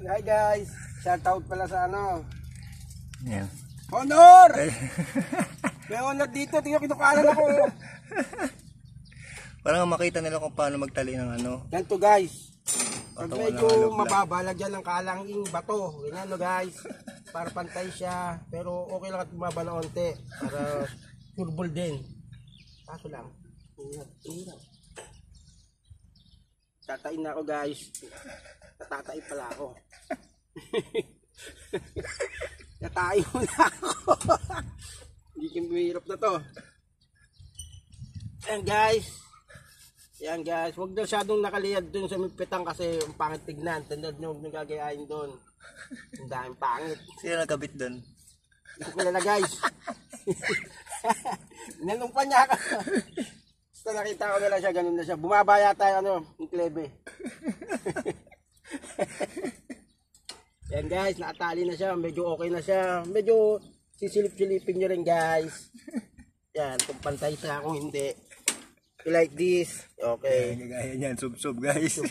Hi guys. Shout out pala sa ano. Yan. Honor! May honor dito. Tingnan kinukalan ako. Para makita nila kung paano magtali ng ano. Ganito guys. Pag Patungan medyo ng ano, mababa, lagyan ng kalanging bato. Ganyan no guys. Para pantay siya. Pero okay lang at bumaba na onte. Para turbol din. Kaso lang. Hirap. Tatain na ako guys. Natatain pala ako. Natain mo na ako. Hindi kang mahirap na to. Ayan guys. Ayan guys. Huwag na masyadong nakaliyad dun sa pitang kasi ang pangit tignan. Tandad nyo huwag nyo gagayain dun. Ang daming pangit. Sino nagkabit dun? Hindi ko kilala guys. Nanumpa niya ako. Basta nakita ko nila siya, ganun na siya. Bumaba yata yung klebe. Yan guys, nakatali na siya. Medyo okay na siya. Medyo sisilip-silipin nyo rin guys. Yan, kung pantay siya, kung hindi. Like this. Okay. Gaya niyan, sub-sub guys.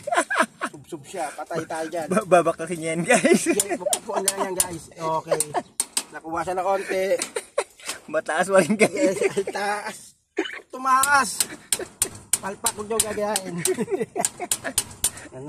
Sub-sub siya. Patay tayo dyan. Babakasin yan guys. Mapupuan na yan guys. Okay. Nakuha siya na konti. Mataas pa rin guys. Yes, taas. Tumaas. Palpak ko dyan gagayain.